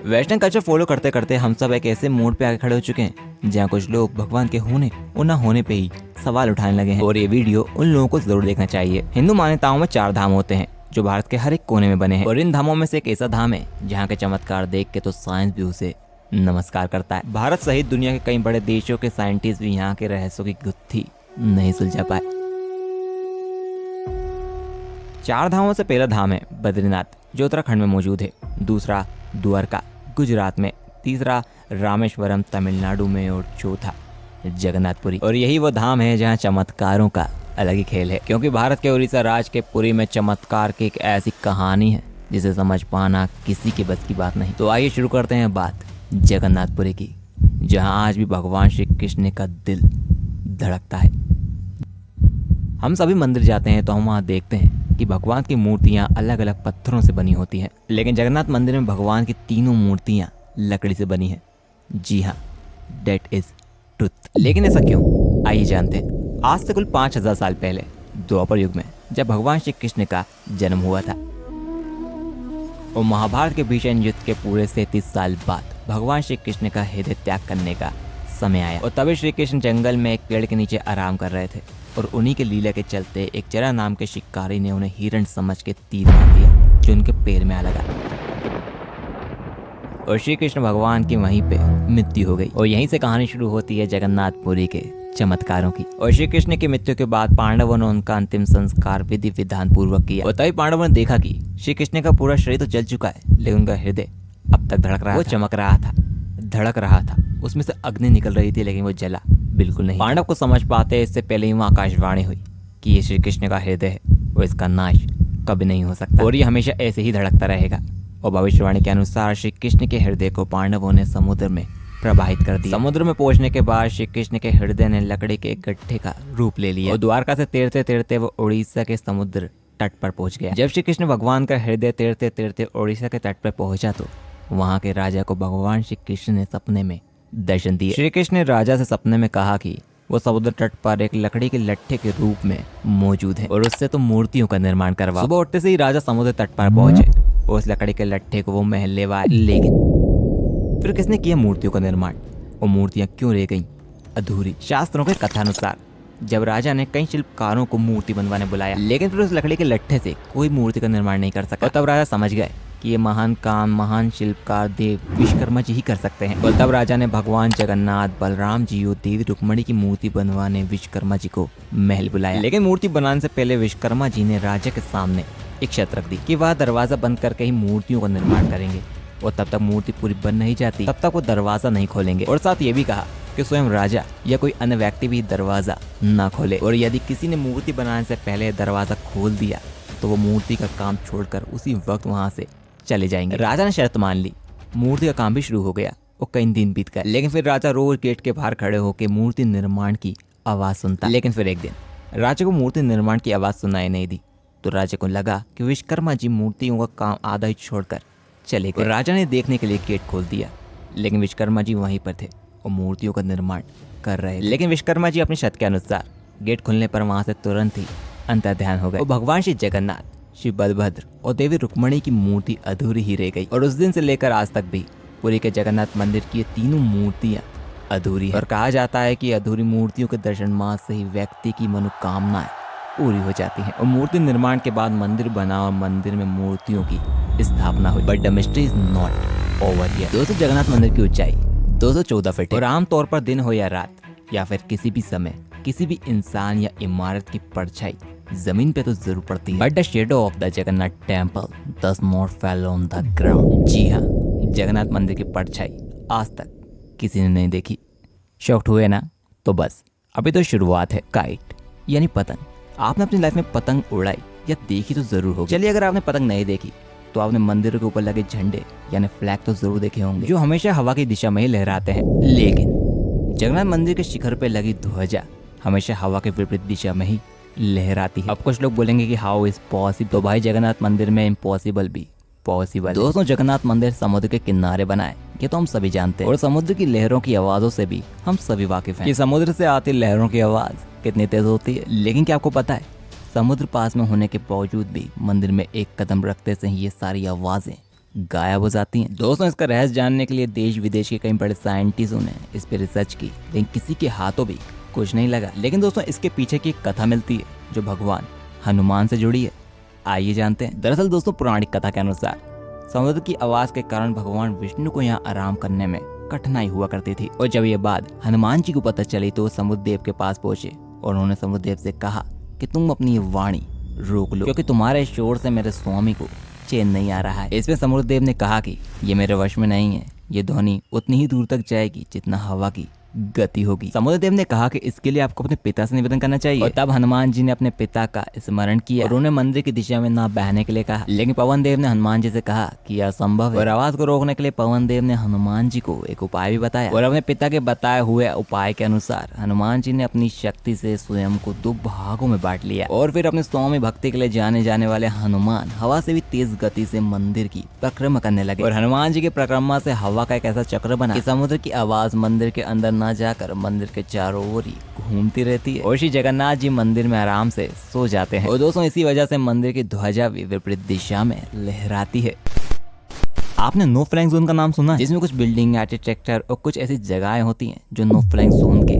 Western culture follow करते करते हम सब एक ऐसे मोड़ पे आके खड़े हो चुके हैं जहाँ कुछ लोग भगवान के होने और ना होने पे ही सवाल उठाने लगे हैं, और ये वीडियो उन लोगों को जरूर देखना चाहिए। हिंदू मान्यताओं में 4 धाम होते हैं जो भारत के हर एक कोने में बने हैं, और इन धामों में से एक ऐसा धाम है जहाँ के चमत्कार देख के तो साइंस भी उसे नमस्कार करता है। भारत सहित दुनिया के कई बड़े देशों के साइंटिस्ट भी यहाँ के रहस्यों की गुत्थी नहीं सुलझा पाए। 4 धामों से पहला धाम है बद्रीनाथ जो उत्तराखंड में मौजूद है, दूसरा द्वारका गुजरात में, तीसरा रामेश्वरम तमिलनाडु में, और चौथा जगन्नाथपुरी। और यही वो धाम है जहाँ चमत्कारों का अलग ही खेल है, क्योंकि भारत के उड़ीसा राज्य के पुरी में चमत्कार की एक ऐसी कहानी है जिसे समझ पाना किसी के बस की बात नहीं। तो आइए शुरू करते हैं बात जगन्नाथपुरी की, जहाँ आज भी भगवान श्री कृष्ण का दिल धड़कता है। हम सभी मंदिर जाते हैं तो हम वहाँ देखते हैं कि भगवान की मूर्तियाँ अलग अलग पत्थरों से बनी होती हैं, लेकिन जगन्नाथ मंदिर में भगवान की तीनों मूर्तियाँ लकड़ी से बनी हैं। जी हाँ, डेट इज ट्रुथ। लेकिन ऐसा क्यों, आइए जानते हैं। आज से कुल 5000 साल पहले द्वापर युग में जब भगवान श्री कृष्ण का जन्म हुआ था, और महाभारत के भीषण युद्ध के पूरे 37 साल बाद भगवान श्री कृष्ण का हृदय त्याग करने का समय आया, और तभी श्री कृष्ण जंगल में एक पेड़ के नीचे आराम कर रहे थे, और उन्हीं के लीला के चलते एक चरा नाम के शिकारी ने उन्हें हिरण समझ के तीर मार दिया जो उनके पैर में आ लगा, और श्री कृष्ण भगवान की वहीं पे मृत्यु हो गई। और यहीं से कहानी शुरू होती है जगन्नाथपुरी के चमत्कारों की। और श्री कृष्ण की मृत्यु के बाद पांडवों ने उनका अंतिम संस्कार विधि विधान पूर्वक किया, और तभी पांडवों ने देखा कि श्री कृष्ण का पूरा शरीर तो जल चुका है, लेकिन उनका हृदय अब तक धड़क रहा था, वो चमक रहा था, धड़क रहा था, उसमें से अग्नि निकल रही थी, लेकिन वो जला बिल्कुल नहीं। पांडव को समझ पाते इससे पहले ही वहाँ आकाशवाणी हुई कि ये श्री कृष्ण का हृदय है और इसका नाश कभी नहीं हो सकता, और ये हमेशा ऐसे ही धड़कता रहेगा। और भविष्यवाणी के अनुसार श्री कृष्ण के हृदय को पांडवों ने समुद्र में प्रवाहित कर दिया। समुद्र में पहुंचने के बाद श्री कृष्ण के हृदय ने लकड़ी के एक गड्ढे का रूप ले लिया, और द्वारका से तैरते तैरते वो उड़ीसा के समुद्र तट पर पहुंच गया। जब श्री कृष्ण भगवान का हृदय तैरते तैरते उड़ीसा के तट पर पहुंचा तो वहाँ के राजा को भगवान श्री कृष्ण ने सपने में दर्शन दिए। श्री कृष्ण ने राजा से सपने में कहा कि वो समुद्र तट पर एक लकड़ी के लट्ठे के रूप में मौजूद है, और उससे तो मूर्तियों का निर्माण करवा। सुबह उठते से ही राजा समुद्र तट पर पहुंचे और उस लकड़ी के लट्ठे को वो महल ले आए। लेकिन फिर किसने किया मूर्तियों का निर्माण, और मूर्तियां क्यों रह गईं अधूरी? शास्त्रों के कथानुसार जब राजा ने कई शिल्पकारों को मूर्ति बनवाने बुलाया, लेकिन फिर उस लकड़ी के लट्ठे से कोई मूर्ति का निर्माण नहीं कर सका, और तब राजा समझ गए कि ये महान काम महान शिल्पकार देव विश्वकर्मा जी ही कर सकते हैं। और तब राजा ने भगवान जगन्नाथ, बलराम जी और देवी रुक्मणी की मूर्ति बनवाने विश्वकर्मा जी को महल बुलाया। लेकिन मूर्ति बनाने से पहले विश्वकर्मा जी ने राजा के सामने एक शर्त रख दी कि वह दरवाजा बंद करके ही मूर्तियों का निर्माण करेंगे, और तब तक मूर्ति पूरी बन नहीं जाती तब तक वो दरवाजा नहीं खोलेंगे। और साथ ये भी कहा कि स्वयं राजा या कोई अन्य व्यक्ति भी दरवाजा ना खोले, और यदि किसी ने मूर्ति बनाने से पहले दरवाजा खोल दिया तो वो मूर्ति का काम छोड़कर उसी वक्त वहाँ से चले जाएंगे। राजा ने शर्त मान ली, मूर्ति का काम भी शुरू हो गया, और कई दिन बीत गए। लेकिन फिर राजा रोज गेट के बाहर खड़े होकर मूर्ति निर्माण की आवाज सुनता। लेकिन फिर एक दिन राजा को मूर्ति निर्माण की आवाज सुनाई नहीं दी, तो राजा को लगा कि विश्वकर्मा जी मूर्तियों का काम आधा ही छोड़कर चले गए। राजा ने देखने के लिए गेट खोल दिया, लेकिन विश्वकर्मा जी वहीं पर थे और मूर्तियों का निर्माण कर रहे थे। लेकिन विश्वकर्मा जी अपनी शर्त के अनुसार गेट खुलने पर वहां से तुरंत ही अंतर्ध्यान हो गए, और भगवान श्री जगन्नाथ, श्री बलभद्र और देवी रुक्मणी की मूर्ति अधूरी ही रह गई। और उस दिन से लेकर आज तक भी पुरी के जगन्नाथ मंदिर की ये तीनों मूर्तियां अधूरी है, और कहा जाता है कि अधूरी मूर्तियों के दर्शन मात्र से ही व्यक्ति की मनोकामनाएं पूरी हो जाती हैं। और मूर्ति निर्माण के बाद मंदिर बना और मंदिर में मूर्तियों की स्थापना हुई। But the mystery is not over here. दोस्तों, जगन्नाथ मंदिर की ऊंचाई 214 फीट है, और आमतौर पर दिन हो या रात या फिर किसी भी समय किसी भी इंसान या इमारत की परछाई जमीन पे तो जरूर पड़ती है, but the shadow of the Jagannath temple does not fall on the ground. जी हाँ, जगन्नाथ मंदिर की परछाई आज तक किसी ने नहीं देखी। शॉक्ड हुए ना? तो बस अभी तो शुरुआत है। काइट यानी पतंग। आपने अपनी लाइफ में पतंग उड़ाई या देखी तो जरूर होगी। चलिए, अगर आपने पतंग नहीं देखी तो आपने मंदिर के ऊपर लगे झंडे यानी फ्लैग तो जरूर देखे होंगे, जो हमेशा हवा की दिशा में ही लहराते हैं। लेकिन जगन्नाथ मंदिर के शिखर पे लगी ध्वजा हमेशा हवा के विपरीत दिशा में ही लहराती है। अब कुछ लोग बोलेंगे कि हाउ इज पॉसिबल, तो भाई जगन्नाथ मंदिर में इम्पॉसिबल भी पॉसिबल। दोस्तों, जगन्नाथ मंदिर समुद्र के किनारे बना है, ये तो हम सभी जानते हैं, और समुद्र की लहरों की आवाजों से भी हम सभी वाकिफ हैं कि समुद्र से आती लहरों की आवाज कितनी तेज होती है। लेकिन क्या आपको पता है, समुद्र पास में होने के बावजूद भी मंदिर में एक कदम रखते से ही ये सारी आवाजें गायब हो जाती हैं। दोस्तों, इसका रहस्य जानने के लिए देश विदेश के कई बड़े साइंटिस्टों ने इस पे रिसर्च की, लेकिन किसी के हाथों भी कुछ नहीं लगा। लेकिन दोस्तों, इसके पीछे की एक कथा मिलती है जो भगवान हनुमान से जुड़ी है। आइए जानते हैं। दरअसल दोस्तों, पौराणिक कथा के अनुसार समुद्र की आवाज के कारण भगवान विष्णु को यहाँ आराम करने में कठिनाई हुआ करती थी, और जब ये बात हनुमान जी को पता चली तो वो समुद्र देव के पास पहुंचे और उन्होंने समुद्र देव से कहा कि तुम अपनी ये वाणी रोक लो, क्योंकि तुम्हारे शोर से मेरे स्वामी को चैन नहीं आ रहा है। इसमें समुद्र देव ने कहा कि ये मेरे वश में नहीं है, ये ध्वनि उतनी ही दूर तक जाएगी जितना हवा की गति होगी। समुद्र देव ने कहा कि इसके लिए आपको अपने पिता से निवेदन करना चाहिए, और तब हनुमान जी ने अपने पिता का स्मरण किया और उन्हें मंदिर की दिशा में ना बहने के लिए कहा। लेकिन पवन देव ने हनुमान जी से कहा कि यह असंभव है, और आवाज को रोकने के लिए पवन देव ने हनुमान जी को एक उपाय भी बताया, और अपने पिता के बताए हुए उपाय के अनुसार हनुमान जी ने अपनी शक्ति से स्वयं को 2 भागों में बांट लिया, और फिर अपने स्वामी भक्ति के लिए जाने जाने वाले हनुमान हवा से भी तेज गति से मंदिर की परिक्रमा करने लगे। और हनुमान जी की परिक्रमा से हवा का एक ऐसा चक्र बना कि समुद्र की आवाज मंदिर के अंदर न जाकर मंदिर के चारों ओर ही घूमती रहती है, और श्री जगन्नाथ जी मंदिर में आराम से सो जाते हैं। और दोस्तों, इसी वजह से मंदिर की ध्वजा भी विपरीत दिशा में लहराती है। आपने नो फ्लाइंग जोन का नाम सुना है, जिसमें कुछ बिल्डिंग, आर्किटेक्चर और कुछ ऐसी जगहें होती हैं जो नो फ्लाइंग जोन के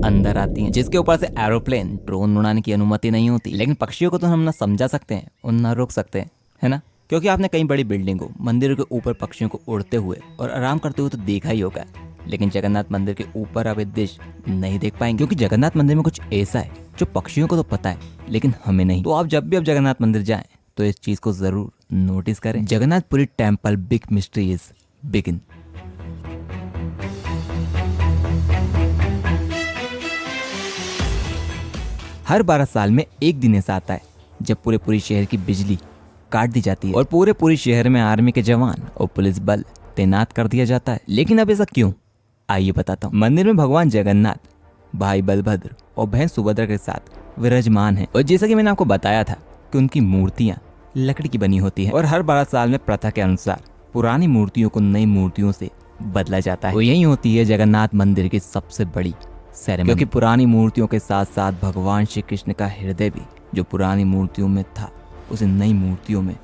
अंदर आती हैं, जिसके ऊपर से एरोप्लेन, ड्रोन उड़ाने की अनुमति नहीं होती। लेकिन पक्षियों को तो हम ना समझा सकते हैं और ना रोक सकते हैं, है ना? क्योंकि आपने कई बड़ी बिल्डिंगों, मंदिरों के ऊपर पक्षियों को उड़ते हुए और आराम करते हुए तो देखा ही होगा, लेकिन जगन्नाथ मंदिर के ऊपर आप ये दृश्य नहीं देख पाएंगे, क्योंकि जगन्नाथ मंदिर में कुछ ऐसा है जो पक्षियों को तो पता है लेकिन हमें नहीं। तो आप जब भी जगन्नाथ मंदिर जाएं तो इस चीज को जरूर नोटिस करें। Jagannathpuri temple big mystery is begin. हर 12 साल में एक दिन ऐसा आता है जब पूरे शहर की बिजली काट दी जाती है और पूरे शहर में आर्मी के जवान और पुलिस बल तैनात कर दिया जाता है। लेकिन अब ऐसा क्यों, आइए बताता हूँ। मंदिर में भगवान जगन्नाथ, भाई बलभद्र और बहन सुभद्रा के साथ विराजमान हैं, और जैसा कि मैंने आपको बताया था कि उनकी मूर्तियां लकड़ी की बनी होती हैं, और हर 12 साल में प्रथा के अनुसार पुरानी मूर्तियों को नई मूर्तियों से बदला जाता है। और यही होती है जगन्नाथ मंदिर की सबसे बड़ी सेरेमनी, क्योंकि पुरानी मूर्तियों के साथ साथ भगवान श्री कृष्ण का हृदय भी जो पुरानी मूर्तियों में था उसे नई मूर्तियों में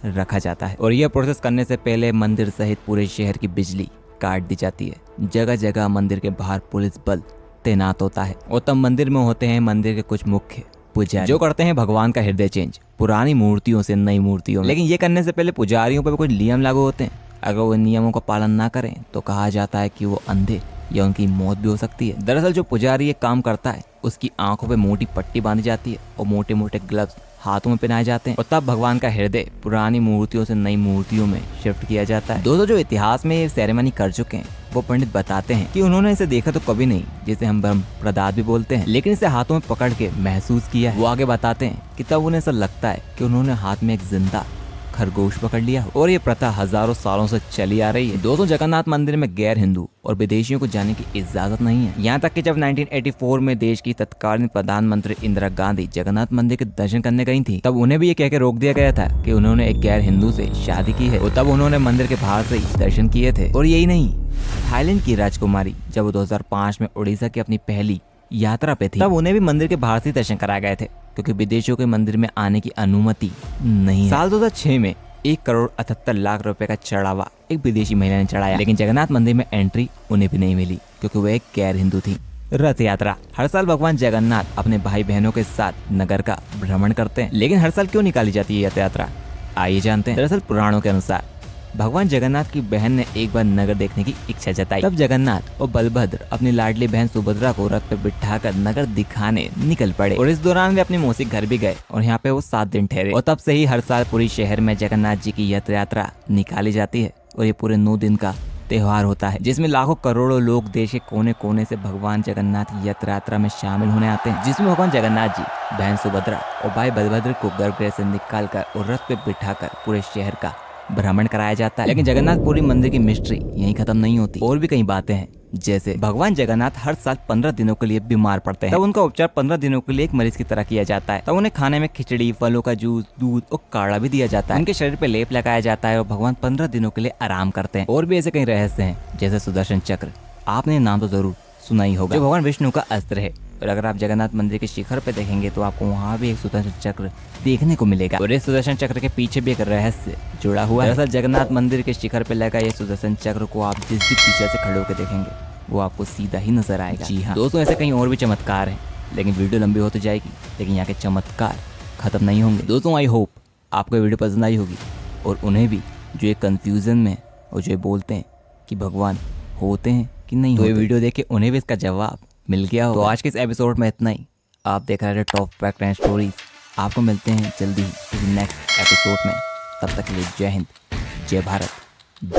रखा जाता है। और यह प्रोसेस करने से पहले मंदिर सहित पूरे शहर की बिजली काट दी जाती है। जगह जगह मंदिर के बाहर पुलिस बल तैनात होता है, और तब मंदिर में होते हैं मंदिर के कुछ मुख्य पुजारी जो करते हैं भगवान का हृदय चेंज पुरानी मूर्तियों से नई मूर्तियों में। लेकिन ये करने से पहले पुजारियों पर कुछ नियम लागू होते हैं। अगर वो नियमों का पालन ना करें तो कहा जाता है कि वो अंधे या उनकी मौत भी हो सकती है। दरअसल जो पुजारी ये काम करता है उसकी आंखों पे मोटी पट्टी बांधी जाती है और मोटे मोटे ग्लव्स हाथों में पहनाए जाते हैं, और तब भगवान का हृदय पुरानी मूर्तियों से नई मूर्तियों में शिफ्ट किया जाता है। दोस्तों, जो इतिहास में ये सेरेमनी कर चुके हैं वो पंडित बताते हैं कि उन्होंने इसे देखा तो कभी नहीं, जिसे हम ब्रह्म प्रदाद भी बोलते हैं, लेकिन इसे हाथों में पकड़ के महसूस किया है। वो आगे बताते हैं कि तब उन्हें ऐसा लगता है कि उन्होंने हाथ में एक जिंदा खरगोश पकड़ लिया, और ये प्रथा हजारों सालों से चली आ रही है। दोस्तों, जगन्नाथ मंदिर में गैर हिंदू और विदेशियों को जाने की इजाजत नहीं है। यहाँ तक कि जब 1984 में देश की तत्कालीन प्रधानमंत्री इंदिरा गांधी जगन्नाथ मंदिर के दर्शन करने गई थी, तब उन्हें भी ये कह के रोक दिया गया था कि उन्होंने एक गैर हिंदू से शादी की है, और तब उन्होंने मंदिर के बाहर से ही दर्शन किए थे। और यही नहीं, थाईलैंड की राजकुमारी जब वो 2005 में उड़ीसा की अपनी पहली यात्रा पे थी, तब उन्हें भी मंदिर के बाहर से दर्शन कराए गए थे, क्योंकि विदेशियों के मंदिर में आने की अनुमति नहीं। साल 2006 में 1,78,00,000 रुपए का चढ़ावा एक विदेशी महिला ने चढ़ाया, लेकिन जगन्नाथ मंदिर में एंट्री उन्हें भी नहीं मिली क्योंकि वह एक गैर हिंदू थी। रथ यात्रा। हर साल भगवान जगन्नाथ अपने भाई बहनों के साथ नगर का भ्रमण करते हैं, लेकिन हर साल क्यों निकाली जाती है रथ यात्रा, आइए जानते हैं। दरअसल पुराणों के अनुसार भगवान जगन्नाथ की बहन ने एक बार नगर देखने की इच्छा जताई। तब जगन्नाथ और बलभद्र अपनी लाडली बहन सुभद्रा को रथ पे बिठाकर नगर दिखाने निकल पड़े, और इस दौरान वे अपनी मौसी घर भी गए, और यहाँ पे वो 7 दिन ठहरे। और तब से ही हर साल पूरी शहर में जगन्नाथ जी की रथ यात्रा निकाली जाती है, और ये पूरे 9 दिन का त्योहार होता है, जिसमें लाखों करोड़ों लोग देश के कोने कोने से भगवान जगन्नाथ की रथ यात्रा में शामिल होने आते हैं, जिसमें भगवान जगन्नाथ जी, बहन सुभद्रा और भाई बलभद्र को गर्भगृह से निकालकर और रथ पे बिठाकर पूरे शहर का भ्रमण कराया जाता है। लेकिन जगन्नाथपुरी मंदिर की मिस्ट्री यहीं खत्म नहीं होती, और भी कई बातें हैं। जैसे भगवान जगन्नाथ हर साल 15 दिनों के लिए बीमार पड़ते हैं, तब उनका उपचार 15 दिनों के लिए एक मरीज की तरह किया जाता है। तब उन्हें खाने में खिचड़ी, फलों का जूस, दूध और काढ़ा भी दिया जाता है। उनके शरीर पे लेप लगाया जाता है और भगवान 15 दिनों के लिए आराम करते हैं। और भी ऐसे कई रहस्य हैं, जैसे सुदर्शन चक्र, आपने नाम तो जरूर सुना ही होगा, जो भगवान विष्णु का अस्त्र है, और अगर आप जगन्नाथ मंदिर के शिखर पे देखेंगे तो आपको वहाँ भी एक सुदर्शन चक्र देखने को मिलेगा। और इस सुदर्शन चक्र के पीछे भी एक रहस्य जुड़ा हुआ है। दरअसल जगन्नाथ मंदिर के शिखर पे लगा ये सुदर्शन चक्र को आप जिस भी पीछे से खड़े होकर देखेंगे वो आपको सीधा ही नजर आएगा। जी हाँ दोस्तों, ऐसे कहीं और भी चमत्कार हैं, लेकिन वीडियो लंबी होती जाएगी, लेकिन यहाँ के चमत्कार खत्म नहीं होंगे। दोस्तों आई होप आपको ये वीडियो पसंद आई होगी और उन्हें भी जो एक कंफ्यूजन में और जो बोलते हैं कि भगवान होते हैं कि नहीं होते, तो ये वीडियो देख के उन्हें भी इसका जवाब मिल गया हो। तो आज के इस एपिसोड में इतना ही। आप देख रहे थे टॉप फैक्ट एंड स्टोरीज। आपको मिलते हैं जल्दी ही नेक्स्ट एपिसोड में। तब तक के लिए जय हिंद, जय भारत,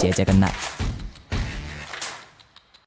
जय जगन्नाथ।